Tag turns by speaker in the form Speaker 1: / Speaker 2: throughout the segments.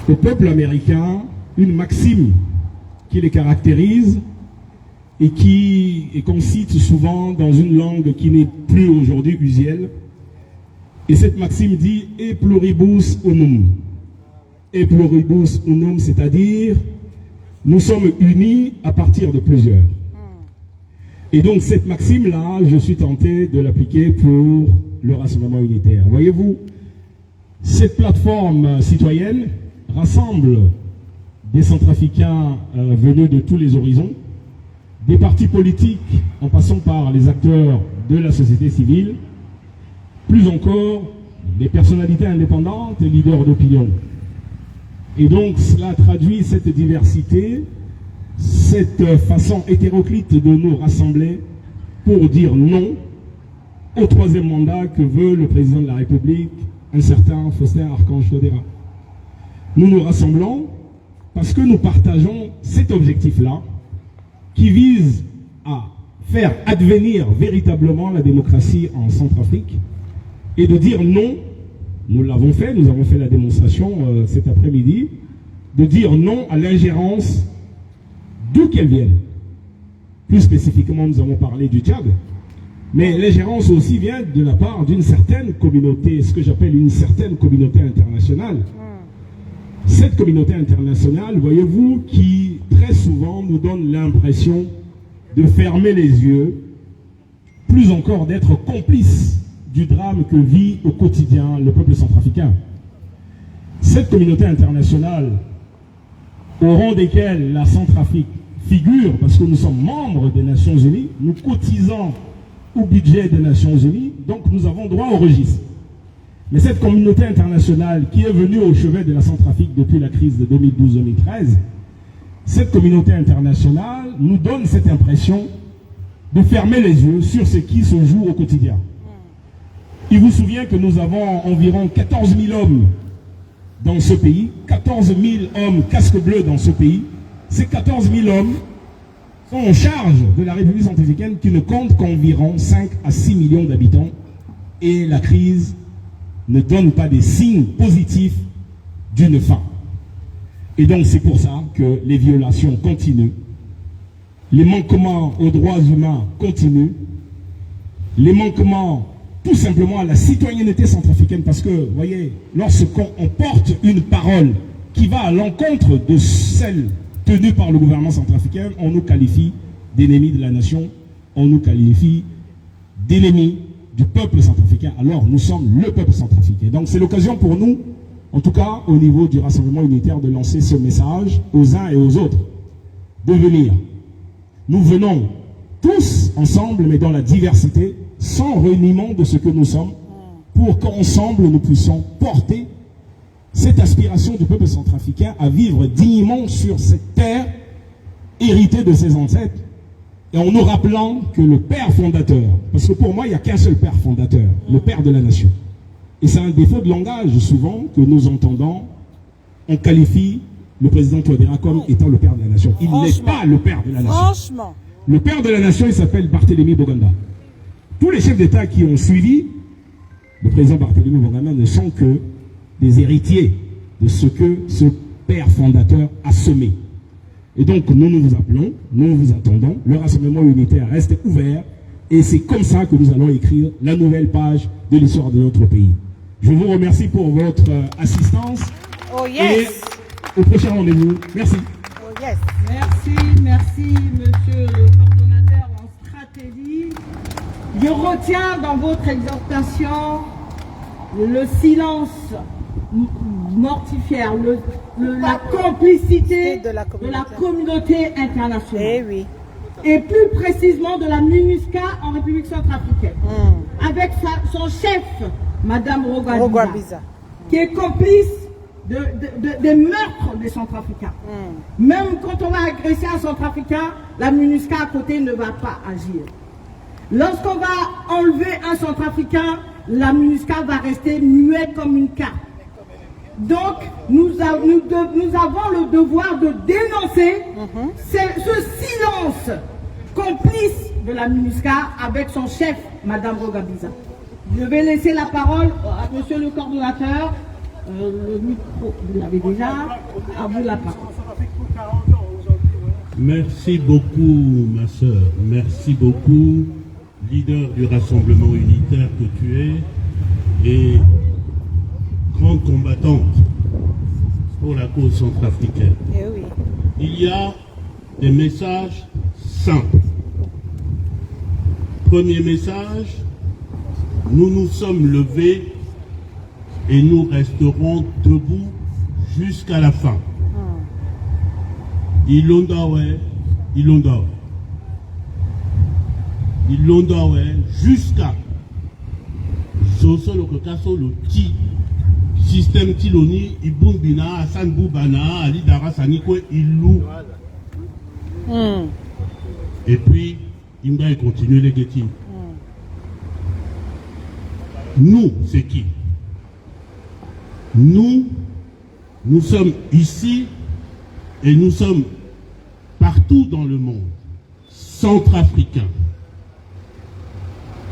Speaker 1: au peuple américain une maxime qui les caractérise et qu'on cite souvent dans une langue qui n'est plus aujourd'hui usuelle. Et cette maxime dit « E pluribus unum ». « E pluribus unum », c'est-à-dire « nous sommes unis à partir de plusieurs ». Et donc cette maxime-là, je suis tenté de l'appliquer pour le Rassemblement unitaire. Voyez-vous, cette plateforme citoyenne rassemble des Centrafricains venus de tous les horizons, des partis politiques en passant par les acteurs de la société civile, plus encore des personnalités indépendantes et leaders d'opinion. Et donc cela traduit cette diversité, cette façon hétéroclite de nous rassembler pour dire non au troisième mandat que veut le président de la République, un certain Faustin Archange Touadéra. Nous nous rassemblons parce que nous partageons cet objectif-là qui vise à faire advenir véritablement la démocratie en Centrafrique et de dire non, nous l'avons fait, nous avons fait la démonstration cet après-midi, de dire non à l'ingérence d'où qu'elle vienne. Plus spécifiquement, nous avons parlé du Tchad, mais l'ingérence aussi vient de la part d'une certaine communauté, ce que j'appelle une certaine communauté internationale. Cette communauté internationale, voyez-vous, qui très souvent nous donne l'impression de fermer les yeux, plus encore d'être complice du drame que vit au quotidien le peuple centrafricain. Cette communauté internationale, au rang desquelles la Centrafrique figure, parce que nous sommes membres des Nations Unies, nous cotisons au budget des Nations Unies, donc nous avons droit au registre. Mais cette communauté internationale qui est venue au chevet de la Centrafrique depuis la crise de 2012-2013, cette communauté internationale nous donne cette impression de fermer les yeux sur ce qui se joue au quotidien. Il vous souvient que nous avons environ 14 000 hommes dans ce pays, 14 000 hommes casque bleu dans ce pays. Ces 14 000 hommes sont en charge de la République centrafricaine qui ne compte qu'environ 5 à 6 millions d'habitants et la crise ne donne pas des signes positifs d'une fin. Et donc c'est pour ça que les violations continuent, les manquements aux droits humains continuent, les manquements tout simplement à la citoyenneté centrafricaine, parce que, vous voyez, lorsqu'on porte une parole qui va à l'encontre de celle tenue par le gouvernement centrafricain, on nous qualifie d'ennemis de la nation, on nous qualifie d'ennemis du peuple centrafricain. Alors, nous sommes le peuple centrafricain. Donc, c'est l'occasion pour nous, en tout cas au niveau du Rassemblement unitaire, de lancer ce message aux uns et aux autres, de venir. Nous venons tous ensemble, mais dans la diversité, sans reniement de ce que nous sommes, pour qu'ensemble nous puissions porter cette aspiration du peuple centrafricain à vivre dignement sur cette terre héritée de ses ancêtres, et en nous rappelant que le père fondateur, parce que pour moi il n'y a qu'un seul père fondateur, le père de la nation, et c'est un défaut de langage souvent que nous entendons, on qualifie le président Touadéra comme étant le père de la nation. Il n'est pas le père de la nation.
Speaker 2: Franchement.
Speaker 1: Le père de la nation, il s'appelle Barthélemy Boganda. Tous les chefs d'État qui ont suivi le président Barthélemy Boganda ne sont que des héritiers de ce que ce père fondateur a semé. Et donc nous vous appelons, nous vous attendons, le Rassemblement unitaire reste ouvert et c'est comme ça que nous allons écrire la nouvelle page de l'histoire de notre pays. Je vous remercie pour votre assistance.
Speaker 2: Oh yes.
Speaker 1: Et au prochain rendez-vous. Merci.
Speaker 2: Oh yes.
Speaker 3: Merci, monsieur le coordonnateur en stratégie. Je retiens dans votre exhortation le silence mortifère, la complicité de la communauté internationale.
Speaker 2: Eh oui.
Speaker 3: Et plus précisément de la MINUSCA en République centrafricaine. Avec son chef, Madame Rogwabiza, qui est complice des meurtres des Centrafricains. Même quand on va agresser un Centrafricain, la MINUSCA à côté ne va pas agir. Lorsqu'on va enlever un Centrafricain, la MINUSCA va rester muette comme une carte. Donc, nous avons le devoir de dénoncer ce silence complice de la MINUSCA avec son chef, Madame Rogwabiza. Je vais laisser la parole à monsieur le coordonnateur le micro, vous l'avez déjà, à vous la parole.
Speaker 2: Merci beaucoup, ma sœur. Merci beaucoup, leader du Rassemblement unitaire que tu es et grande combattante pour la cause centrafricaine.
Speaker 4: Eh oui.
Speaker 2: Il y a des messages simples. Premier message, nous nous sommes levés et nous resterons debout jusqu'à la fin. Ilondawe, Ilondawe. Ilondawe, jusqu'à Zoso Lokokaso Loti, système Tiloni, Ibumbina, Hassan Boubana, Ali Dara Sanikwe, Ilou. Et puis, il va continuer les guettines. Nous, c'est qui? Nous sommes ici et nous sommes partout dans le monde, centrafricains.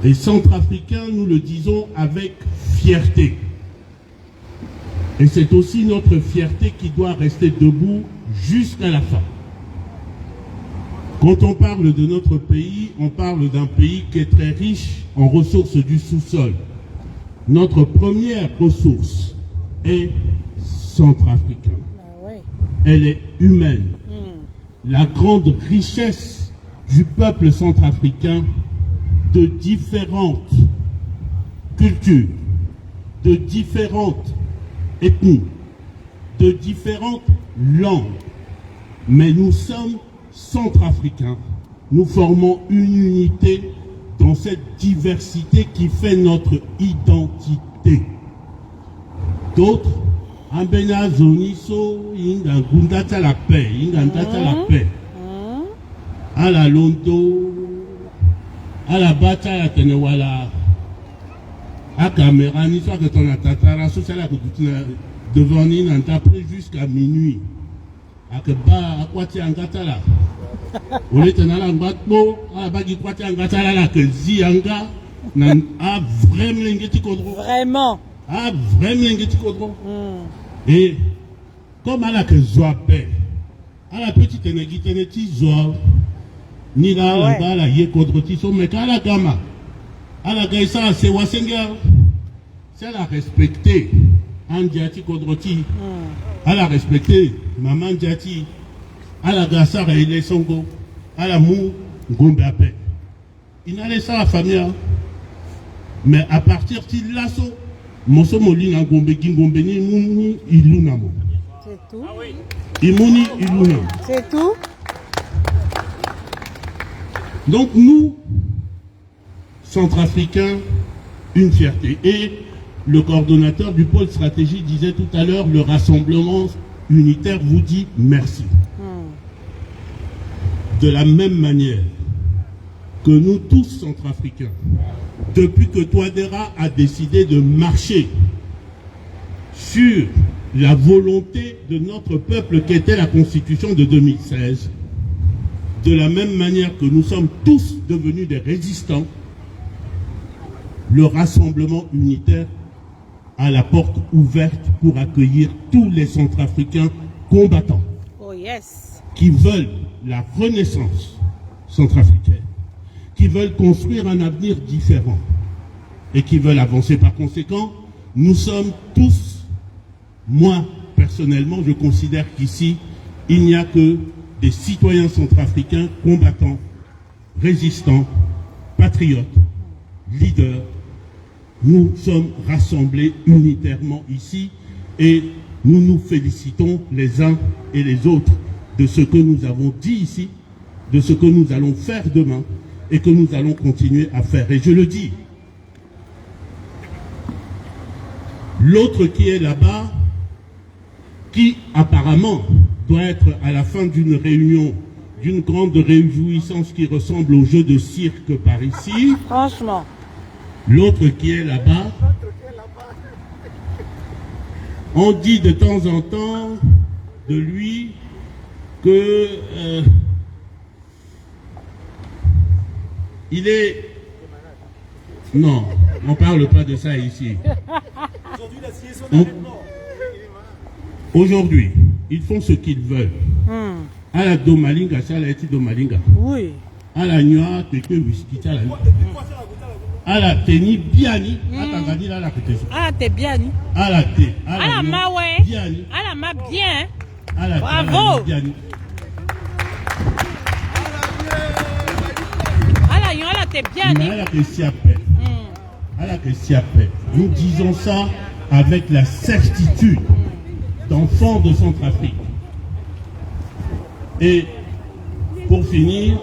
Speaker 2: Et centrafricains, nous le disons avec fierté. Et c'est aussi notre fierté qui doit rester debout jusqu'à la fin. Quand on parle de notre pays, on parle d'un pays qui est très riche en ressources du sous-sol. Notre première ressource est centrafricaine. Elle est humaine. La grande richesse du peuple centrafricain de différentes cultures, de différentes ethnies, de différentes langues. Mais nous sommes centrafricains. Nous formons une unité dans cette diversité qui fait notre identité. D'autres, Ambena Zoniso, Inga Gundata la paix, Inga Ndata la paix. À la Londo, à la bataille à Tenewala, à Caméra, ni soit que ton atatara, social à devant ni n'entapre jusqu'à minuit. À que bas, à quoi tu es en Gatala? On est en Alambatmo, à la bagi quoi tu es en Gatala, là, que Zianga, a vraiment l'ingéti kodro.
Speaker 4: Vraiment.
Speaker 2: Ah, vraiment l'ingéti kodro. Et comme à la que Zoa paix, à la petite énergie, Zoa, ni là, là-bas, là, yé kodroti, mais à la gama, à la gaïsa, c'est Wasenga, c'est la respecter, Andiati kodroti, à la respecter, maman Diati, à la gassa, et les songo, à la mou, ngombe à paix. Il n'a laissé la famille, mais à partir de l'assaut, Moso Molina ngombe, ngombe ni mouni, ilunamo.
Speaker 4: C'est tout.
Speaker 2: Imuni, ilunamo.
Speaker 4: C'est tout.
Speaker 2: Donc nous, centrafricains, une fierté. Et le coordonnateur du pôle stratégie disait tout à l'heure, le rassemblement unitaire vous dit merci. De la même manière que nous tous centrafricains, depuis que Touadéra a décidé de marcher sur la volonté de notre peuple qui était la Constitution de 2016, de la même manière que nous sommes tous devenus des résistants, le rassemblement unitaire a la porte ouverte pour accueillir tous les Centrafricains combattants qui veulent la renaissance centrafricaine, qui veulent construire un avenir différent et qui veulent avancer. Par conséquent, nous sommes tous, moi personnellement, je considère qu'ici, il n'y a que des citoyens centrafricains combattants, résistants, patriotes, leaders. Nous sommes rassemblés unitairement ici et nous nous félicitons les uns et les autres de ce que nous avons dit ici, de ce que nous allons faire demain et que nous allons continuer à faire. Et je le dis, l'autre qui est là-bas, qui apparemment doit être à la fin d'une réunion, d'une grande réjouissance qui ressemble au jeu de cirque par ici.
Speaker 4: Franchement.
Speaker 2: L'autre qui est là-bas, on dit de temps en temps de lui que il est... Non, on ne parle pas de ça ici. Aujourd'hui, ils font ce qu'ils veulent. À la Domalinga, ça la été Domalinga.
Speaker 4: Oui.
Speaker 2: À la Noa, Teke Whisky, ça la. À la Teni, Biani, à Tangani, là, la Kété.
Speaker 4: Ah, t'es bien.
Speaker 2: À la Té.
Speaker 4: À la Ma, ouais.
Speaker 2: Biani.
Speaker 4: À la Ma, bien.
Speaker 2: À la
Speaker 4: Bravo.
Speaker 2: Biani.
Speaker 4: À la Yon, à la t'es bien.
Speaker 2: À la Kessiapé. À la Kessiapé. Nous disons ça avec la certitude d'enfants de Centrafrique. Et pour finir,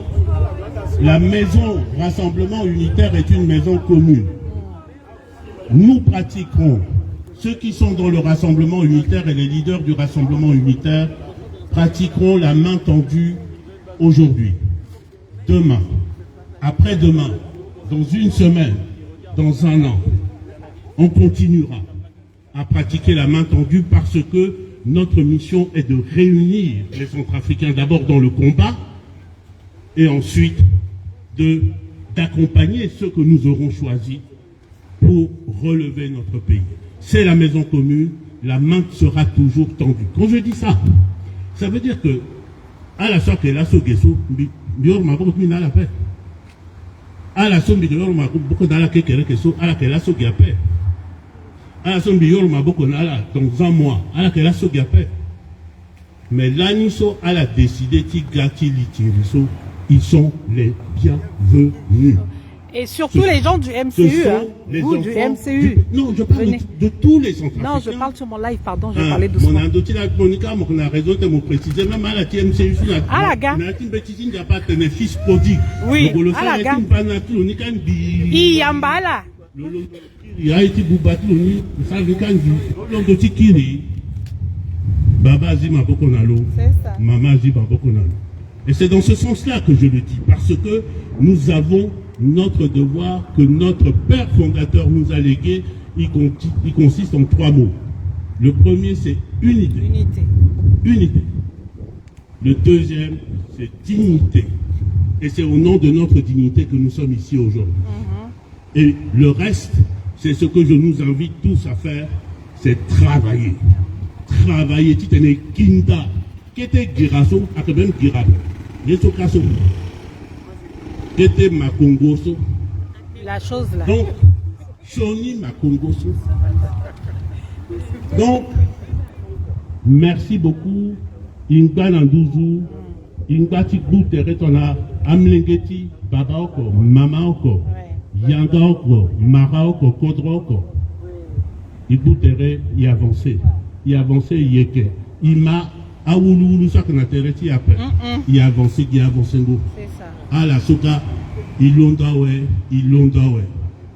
Speaker 2: la maison Rassemblement Unitaire est une maison commune. Nous pratiquerons, ceux qui sont dans le Rassemblement Unitaire et les leaders du Rassemblement Unitaire, pratiqueront la main tendue aujourd'hui, demain, après-demain, dans une semaine, dans un an. On continuera à pratiquer la main tendue parce que notre mission est de réunir les Centrafricains d'abord dans le combat et ensuite d'accompagner ceux que nous aurons choisis pour relever notre pays. C'est la maison commune, la main sera toujours tendue. Quand je dis ça, ça veut dire que à la sorte de la Sogeso, Bior Mabok Mina la paix. À la somme Bior Mabok beaucoup dans la Kekerekeso, à la Sogiapé. À la somme Bior Mabok dans un mois, à la Sogiapé. Mais l'Aniso, elle a décidé Tigati Litiriso. Ils sont les bienvenus.
Speaker 4: Et surtout les gens du MCU. Vous, du MCU.
Speaker 2: Non, je parle de tous les Centrafricains.
Speaker 4: Non, je parle sur mon live, pardon, je parlais doucement.
Speaker 2: Mon andotina, Monica, on a raison de me préciser, même à la TMCU,
Speaker 4: à la gare.
Speaker 2: Il n'y a pas de fils prodigue.
Speaker 4: Oui, à la gare. Iyambala.
Speaker 2: Il y a été boubattu, ça veut dire qu'il Baba Zima Bokonalo.
Speaker 4: C'est ça.
Speaker 2: Maman Zima Bokonalo. Et c'est dans ce sens-là que je le dis, parce que nous avons notre devoir que notre père fondateur nous a légué, il consiste en 3 mots. Le premier, c'est unité. Unité. Le deuxième, c'est dignité. Et c'est au nom de notre dignité que nous sommes ici aujourd'hui. Et le reste, c'est ce que je nous invite tous à faire, c'est travailler. Travailler. Tu t'es Kinda. Qui était Giraso, à même Girabo. Yeso Kaso. Qui était Makongoso.
Speaker 4: La chose là.
Speaker 2: Donc, Shoni Makongoso. Donc, merci beaucoup. Ingba Nandouzou, Ingba Tikbou Teretona, Amlengeti, Baba Oko, Mama Oko, Yanga Oko, Mara Oko, Kodro Oko. Igbo Tere, y avancer. Y avancer, y eke. Ima, Aoulou, ça qu'on a terreti après. Y avancer, y avancer.
Speaker 4: C'est ça.
Speaker 2: À la Soka, Ilondawe.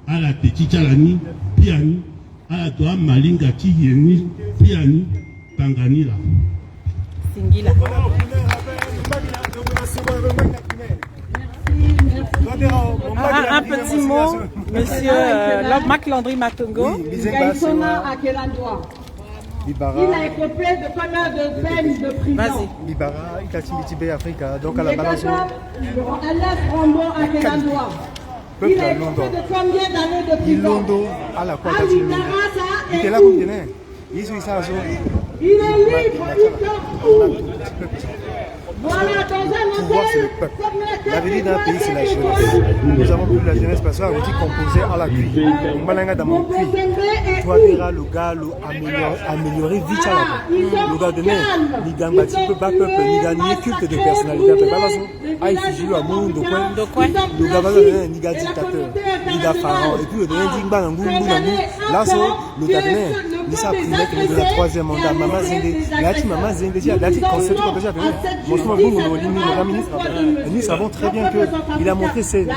Speaker 2: À la Tetichalani, Piani. À la Toa Malinga, Tiyeni, Piani, Tanganila.
Speaker 4: Singila. Un petit mot, monsieur Marc-Landry Matongo.
Speaker 3: Il a écopé de combien de peines de prison?
Speaker 4: Vas-y.
Speaker 5: Libara, Itachi, Africa, donc à la balance.
Speaker 3: Il a écopé de combien d'années de prison?
Speaker 5: Ilondo à la Quata. Il était là pour venir. Il est
Speaker 3: libre, il dort. Voilà, dans un
Speaker 5: pouvoir, c'est le peuple. L'avenir d'un pays, c'est la jeunesse. Nous avons vu la jeunesse parce qu'on a dit composé à la cuit. Malanga dans mon cuit. Toi, verras le gars améliorer vite à la le gars demain, il gagne un petit peu pas peuple, il gagne un culte de personnalité. Ah, il fait jouer à mon de quoi. Le gars va donner un gars dictateur, il gars pharaon. Et puis le dernier dit Bangou, là, le gars demain, il s'est pris le troisième mandat. Maman Zendé, là, tu maman Zendé, il a dit concept comme déjà venu. Franchement, nous savons très bien qu'il a montré ses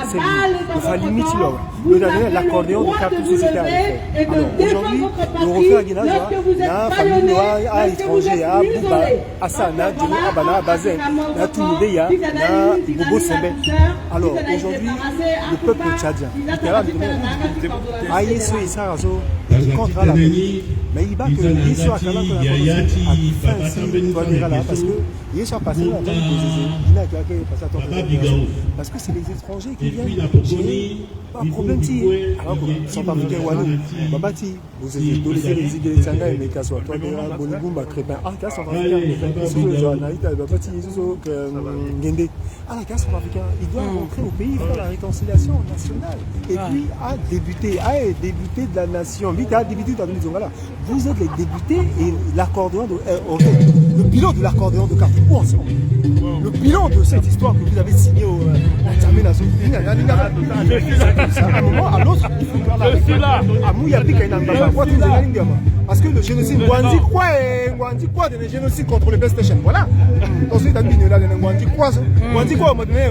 Speaker 5: limites. Le dernier, l'accordéon de cap, tout c'était arrivé. Alors aujourd'hui, nous refait à Guinée, la famille à l'étranger, à Bouba, à Sana, à Abana, à Bazin, à Touloubeya, à Bobo Sembe. Alors aujourd'hui, le peuple tchadien, il est là, Mais il va que il soit quand même parce que il est passé là, parce que c'est les étrangers qui viennent. Pas de problème si alors ils sont pas africains ou non. Baba ti vous êtes tous les idées sanga et meka soit toi déjà Bolibumba Crépin ah là sont africains sur le genre naïta baba ti zo ngende ah là sont africains il doit rentrer au pays faire la réconciliation nationale et puis a débuté de la nation vite a débuté dans les là vous êtes les débutés et l'accordéon le bilan de l'accordéon de Carrefour le bilan de cette histoire que vous avez signé au Djamé Nazo à un moment à l'autre il faut faire la parce que le génocide Gwandi quoi de génocide contre le PlayStation voilà ensuite Gwandi quoi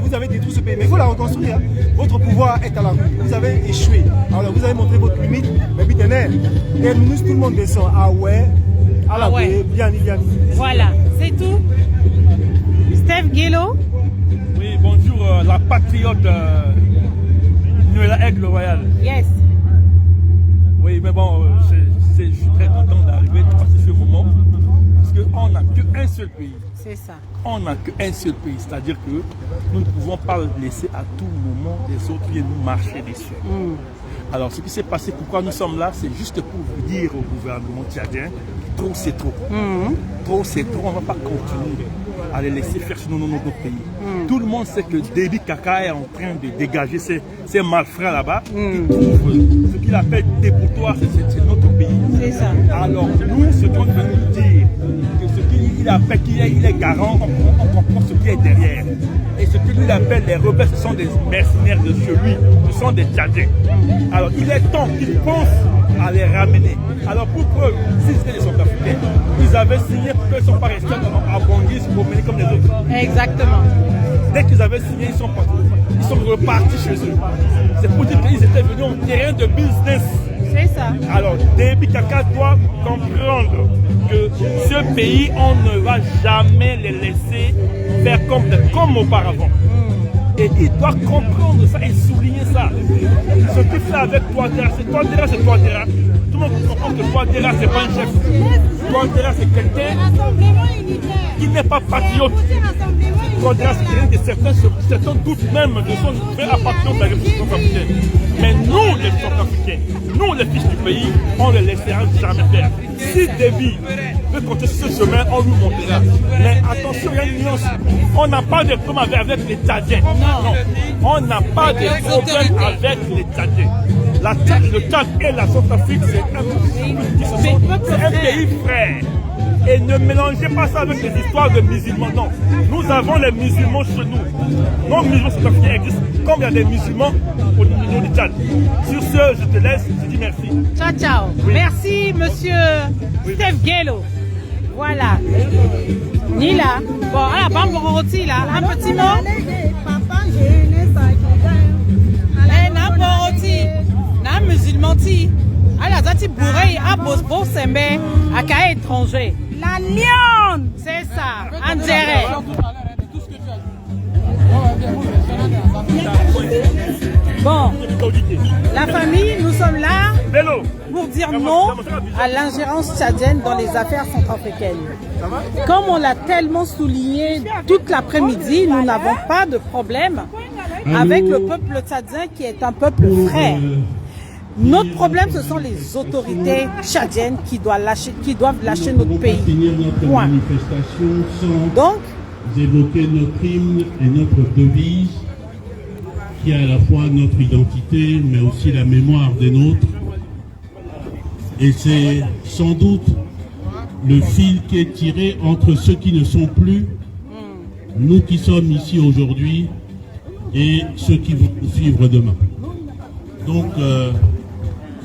Speaker 5: vous avez détruit ce pays mais il faut la reconstruire votre pouvoir est à la rue vous avez échoué alors vous avez montré votre limite mais vite tout le monde descend ah ouais à la bien
Speaker 4: voilà c'est tout. Steve Guelo.
Speaker 6: Oui, bonjour, la patriote Nuela Aigle Royal.
Speaker 4: Yes.
Speaker 6: Oui, mais bon, je suis très content d'arriver, de passer ce moment, parce qu'on n'a qu'un seul pays.
Speaker 4: C'est ça.
Speaker 6: On n'a qu'un seul pays, c'est-à-dire que nous ne pouvons pas laisser à tout moment les autres viennent nous marcher dessus. Alors, ce qui s'est passé, pourquoi nous sommes là, c'est juste pour vous dire au gouvernement tchadien, trop c'est trop. Trop c'est trop, on ne va pas continuer à les laisser faire sur notre pays. Tout le monde sait que Déby Kaka est en train de dégager ses malfrats là-bas. Ce qu'il appelle dépotoir, c'est notre pays.
Speaker 4: C'est ça.
Speaker 6: Alors, nous, ce qu'on veut nous dire, que ce qu'il appelle, qu'il est garant, on comprend ce qui est derrière. Et ce qu'il appelle les rebelles, ce sont des mercenaires de chez lui, ce sont des Tchadiens. Alors, il est temps qu'ils pensent à les ramener. Alors, pour preuve, s'ils étaient des Centrafricains, ils avaient signé pour qu'ils ne sont pas restés à Bangui, se promener comme les autres.
Speaker 4: Exactement.
Speaker 6: Dès qu'ils avaient signé, ils sont repartis chez eux. C'est pour dire qu'ils étaient venus en terrain de business.
Speaker 4: C'est ça.
Speaker 6: Alors, Déby Kaka doit comprendre que ce pays, on ne va jamais les laisser faire comme auparavant. Et il doit comprendre ça et souligner ça. Ce qu'il fait avec Touadéra, c'est Touadéra. Tout le monde comprend que Touadéra, c'est pas un chef. Touadéra, c'est quelqu'un qui n'est pas patriote. Touadéra, c'est quelqu'un que certains doutent même de son vrai appartenance à la République centrafricaine. Mais nous, les Centrafricains, nous, les fils du pays, on ne les laissera jamais faire. Si Déby veut compter sur ce chemin, on lui montrera. Mais attention, il y a une nuance. On n'a pas de problème avec les Tchadiens. Non. On n'a pas de problème avec les Tchadiens. Le Tchad et la Centrafrique, c'est un pays frère. Et ne mélangez pas ça avec les histoires de musulmans. Non. Nous avons les musulmans chez nous. Nos musulmans centrafricains existent comme il y a des musulmans au niveau du Tchad. Sur ce, je te laisse. Je dis merci.
Speaker 4: Ciao, ciao. Oui. Merci, monsieur Steve Guelo. Voilà. Nila. Bon, à la Bamboroti, là. Un petit mot. Namboroti. Nam musulman. À la Zati Bourey, à Bosbo Sembe, à Kaé étranger. La lionne. C'est ça. En direct. Bon, la famille, nous sommes là pour dire non à l'ingérence tchadienne dans les affaires centrafricaines. Comme on l'a tellement souligné toute l'après-midi, nous n'avons pas de problème avec le peuple tchadien qui est un peuple frère. Notre problème, ce sont les autorités tchadiennes qui doivent lâcher notre pays. Point. Donc,
Speaker 2: évoquer notre hymne et notre devise, qui est à la fois notre identité, mais aussi la mémoire des nôtres. Et c'est sans doute le fil qui est tiré entre ceux qui ne sont plus, nous qui sommes ici aujourd'hui, et ceux qui vont nous suivre demain. Donc,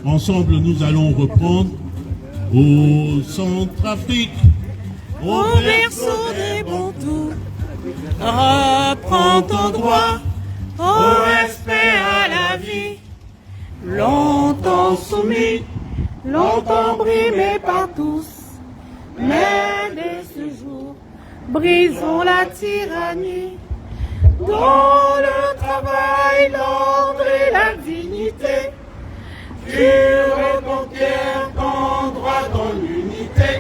Speaker 2: ensemble, nous allons reprendre au Centrafrique,
Speaker 4: au berceau des Bantous, reprends ton droit au respect à la vie. Longtemps soumis, longtemps brimé par tous, mais dès ce jour, brisons la tyrannie. Dans le travail, l'ordre et la dignité, tu reconquiers ton droit.
Speaker 2: droit dans l'unité.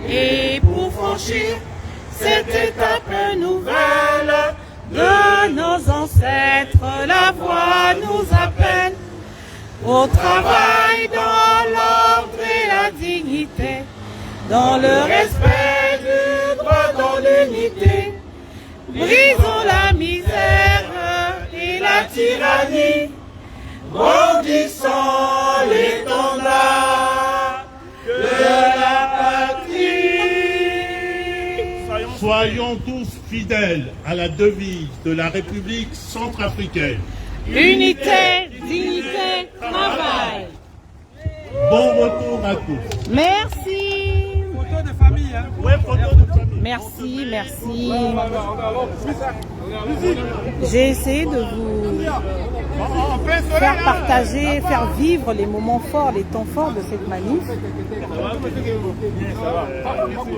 Speaker 4: Et pour franchir cette étape nouvelle de nos ancêtres, la voie nous appelle au travail dans l'ordre et la dignité, dans le respect du droit dans l'unité. Brisons la misère et la tyrannie, brandissons l'étendard de la patrie.
Speaker 2: Soyons tous fidèles à la devise de la République centrafricaine.
Speaker 4: Unité, dignité, travail.
Speaker 2: Bon retour à tous.
Speaker 4: Merci.
Speaker 6: Photo de famille, hein?
Speaker 2: Ouais, photo de famille.
Speaker 4: Merci, merci. J'ai essayé de vous faire partager, faire vivre les moments forts, les temps forts de cette manif.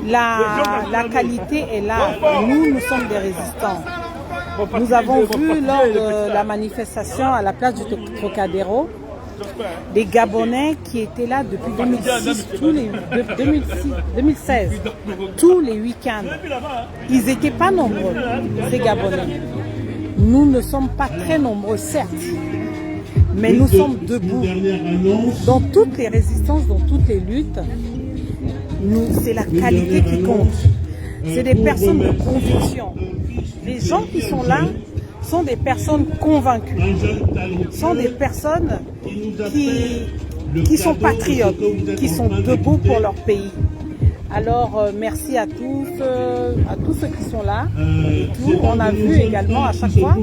Speaker 4: La qualité est là. Nous sommes des résistants. Nous avons vu lors de la manifestation à la place du Trocadéro des Gabonais qui étaient là depuis 2016, tous les week-ends. Ils n'étaient pas nombreux, ces Gabonais. Nous ne sommes pas très nombreux, certes, mais nous sommes debout. Dans toutes les résistances, dans toutes les luttes, c'est la qualité qui compte. C'est des personnes de conviction. Les gens qui sont là sont des personnes convaincues, sont des personnes qui sont patriotes, qui sont debout pour leur pays. Alors merci à tous ceux qui sont là. Et tout. On a vu également à chaque fois,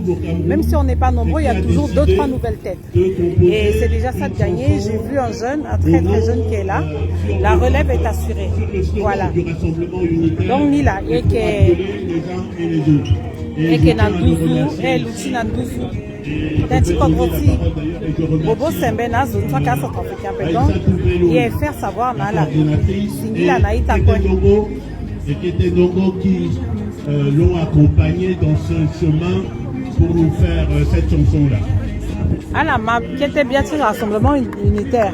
Speaker 4: même si on n'est pas nombreux, il y a toujours 2-3 nouvelles têtes. Et c'est déjà ça de gagner. J'ai vu un jeune, un très très jeune qui est là. La relève est assurée. Voilà. Donc Nila, et que Nandouzou, et Luchi Nandouzou. Tenti Kodroti, Bobo Sembe Nazo, toi qui as centrafricain, pardon, et faire savoir Nala. Singila Naïta Koy.
Speaker 2: Et qui étaient donc qui l'ont accompagné dans ce chemin pour nous faire cette chanson-là.
Speaker 4: À la map, qui était bien sûr rassemblement unitaire.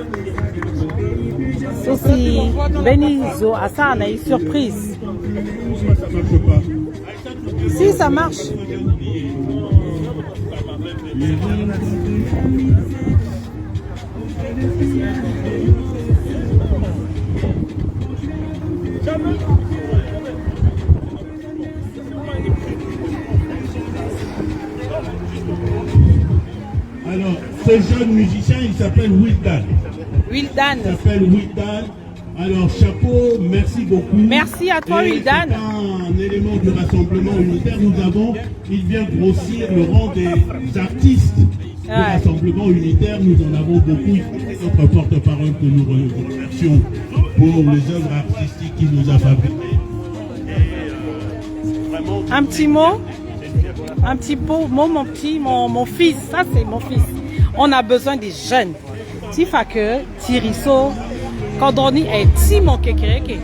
Speaker 4: Ceci, Benizo, à ça, on a eu surprise.
Speaker 2: Ça marche pas.
Speaker 4: Si, ça marche.
Speaker 2: Alors, ce jeune musicien, il s'appelle Wildan.
Speaker 4: Wildan.
Speaker 2: Il s'appelle Wildan. Alors, chapeau, merci beaucoup.
Speaker 4: Merci à toi, Wildan.
Speaker 2: C'est un élément du rassemblement unitaire. Il vient grossir le rang des artistes du rassemblement unitaire. Nous en avons beaucoup. C'est notre porte-parole que nous remercions pour les œuvres artistiques qu'il nous a fabriquées.
Speaker 4: Un petit mot, mon fils, ça c'est mon fils. On a besoin des jeunes. Tifake, Tiriso, Kodroni et Timon Kekereke.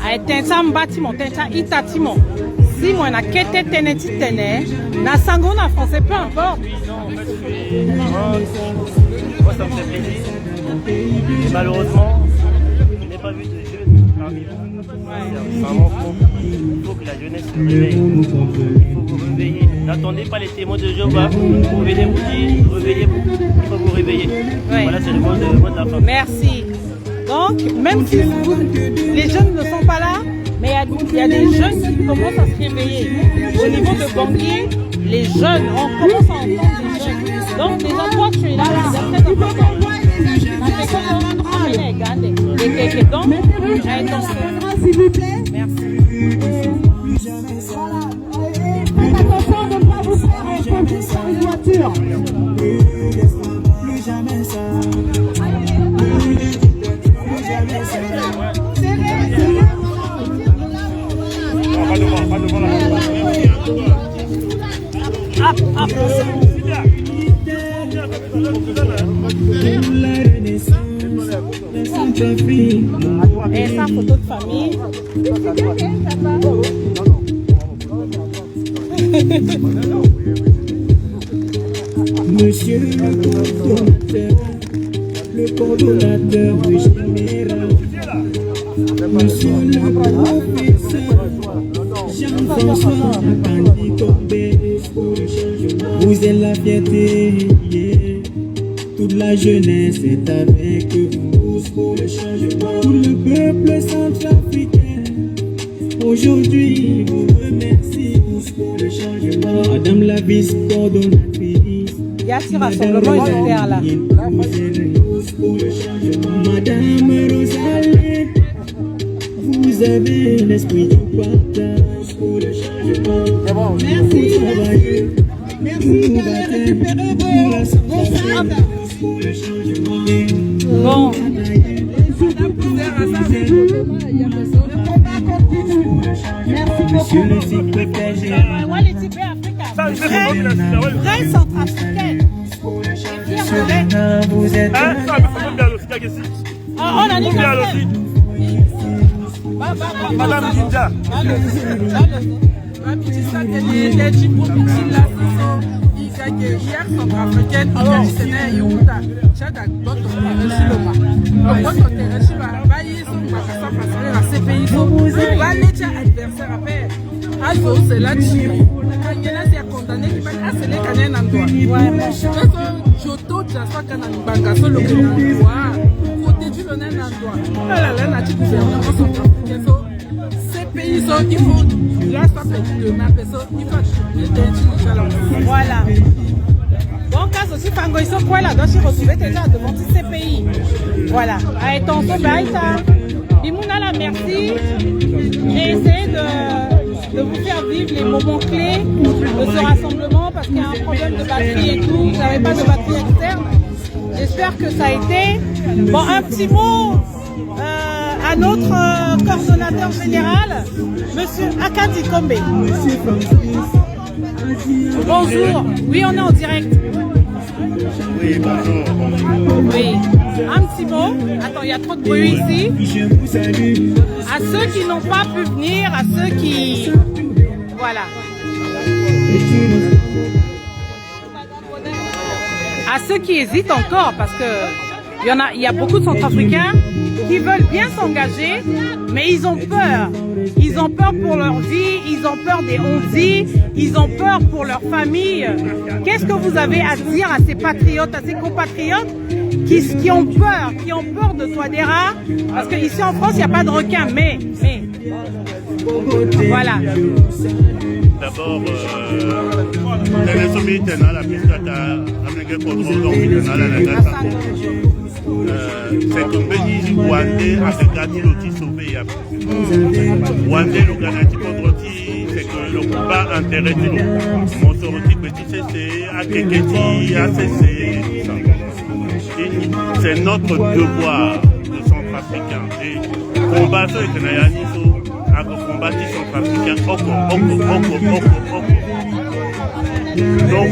Speaker 4: A tensa mbati mon tensa ita Timon. Si moi na kete teneti tene, na sango na français, peu importe.
Speaker 7: Moi ça me fait plaisir. Et malheureusement, je n'ai pas vu de jeunes parmi nous. C'est un manquement. Il faut que la jeunesse se réveille. Il faut vous réveiller. N'attendez pas les témoins de Jéhovah. Vous venez vous dire, réveillez-vous. Il faut vous réveiller. Ouais. Voilà, c'est le mot de la femme.
Speaker 4: Merci. Donc, même si les jeunes ne sont pas là, mais il y a des jeunes qui commencent à se réveiller. Au niveau de Bangui, les jeunes, on commence à entendre les jeunes. Donc, déjà, toi, tu es là, c'est très important.
Speaker 3: S'il vous plaît.
Speaker 4: Merci.
Speaker 3: Faites attention de ne pas vous faire conduire par une voiture.
Speaker 8: Plus jamais ça.
Speaker 4: Et sa photo de famille.
Speaker 8: Monsieur le coordonnateur du général. Vous êtes la fierté, toute la jeunesse est avec vous pour le changement. Tout le peuple centrafricain aujourd'hui vous remercie pour le changement. Madame la vice-coordonnatrice,
Speaker 4: il y a ce rassemblement unitaire là.
Speaker 8: Madame Rosalie, vous avez l'esprit du partage pour le changement.
Speaker 3: Merci. Merci de récupérer vos salades.
Speaker 4: Bon.
Speaker 3: Merci beaucoup.
Speaker 4: Vraie centrafricaine.
Speaker 6: Vous êtes.
Speaker 4: On a dit
Speaker 6: Madame Ginja.
Speaker 9: Hier, centrafricaine, Sénégal, Yoruba, Tchad, d'autres adversaire après. Also, c'est là dessus. Quand il y a des condamnés qui parlent, c'est les canins en droit. Ouais, Joto, Jasper, Kananibanga, solo que l'on doit. Protéger le nain en droit. La laine a dit gouvernement centrafricain. Ces pays sont, il faut, là, ça fait le même personne, il faut
Speaker 4: voilà. Bon, cas aussi, Fango, ils sont quoi là? Donc, je retrouve déjà devant tous ces pays. Voilà. Allez, ton son, Bimouna, merci. J'ai essayé de vous faire vivre les moments clés de ce rassemblement parce qu'il y a un problème de batterie et tout. Vous n'avez pas de batterie externe. J'espère que ça a été. Bon, un petit mot à notre coordonnateur général, Monsieur Akadi Kombe. Bonjour. Oui, on est en direct.
Speaker 10: Oui, bonjour.
Speaker 4: Oui. Un petit mot. Attends, il y a trop de bruit ici. À ceux qui n'ont pas pu venir, à ceux qui... Voilà. À ceux qui hésitent encore, parce que il y a beaucoup de Centrafricains qui veulent bien s'engager, mais ils ont peur. Ils ont peur pour leur vie, ils ont peur des on-dit, ils ont peur pour leur famille. Qu'est-ce que vous avez à dire à ces patriotes, à ces compatriotes qui ont peur de Touadéra? Parce qu'ici en France, il n'y a pas de requins, mais voilà.
Speaker 10: D'abord, c'est que Béni Wandé a regardé l'outil sauvé. Wandé le Ganati Kodroti, c'est que le combat intéressé mon sorti petit CC, à Keketi, à CC, c'est notre devoir de Centrafricains. Et combat ceux qui n'ont à combattre Centrafricains, donc,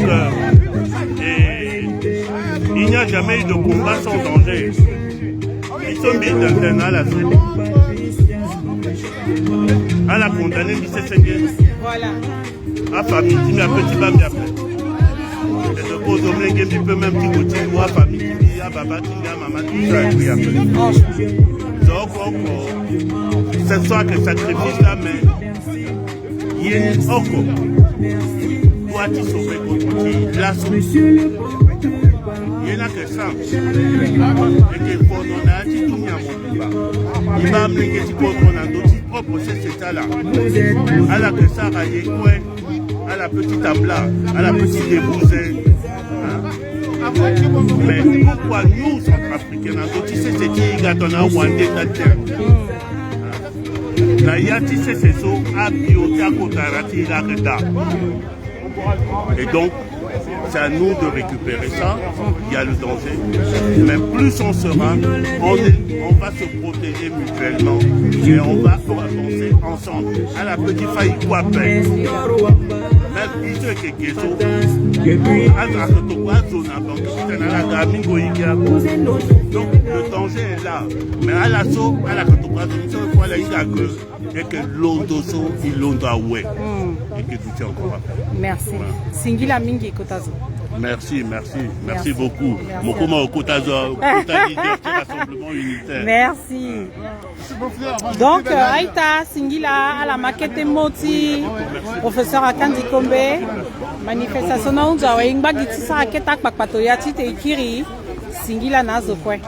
Speaker 10: il n'y a jamais eu de combat sans danger. Ils sont bien d'antenne à la zone. À la condamnée, il s'est ségué.
Speaker 4: Voilà.
Speaker 10: À famille, il y a petit babi après. Et de cause au moins, il peut même petit côté, ou à famille, il y a baba, il y a maman, tout ça, et puis après. Donc, c'est soit que sacrifice là, mais il y a une oko. Toi, tu sauves contre la solution. Il y en a que ça. Et que pour nous, a dit tout le monde. Il va amener que tu peux prendre d'autres propres, c'est ça là. À la que ça, à la petite tabla, à la petite débousée. Mais pourquoi nous, Centrafricains, tu sais, c'est qui on a Wandé là-dedans. Nayati, c'est ce à Biotia Kotarati Lareda. Et donc, c'est à nous de récupérer ça. Il y a le danger. Mais plus on sera, on va se protéger mutuellement. Et on va avancer ensemble. À la petite faille, quoi faire. Même si c'est quelque chose. Donc le danger est là. Mais à l'assaut, à la et que l'ondoso, il l'onda ouais. Et que tout est encore à faire.
Speaker 4: Merci. Singila Mingi Kotazo.
Speaker 10: Merci beaucoup. Mokoma Okotazo, Rassemblement unitaire.
Speaker 4: Merci. Donc, Aïta, Singila, à la maquette Moti, professeur Akandi Kombe, manifestation na unja wa ingba gitisa aketa kpakpato ya tite ikiri, Singila nazo kwe.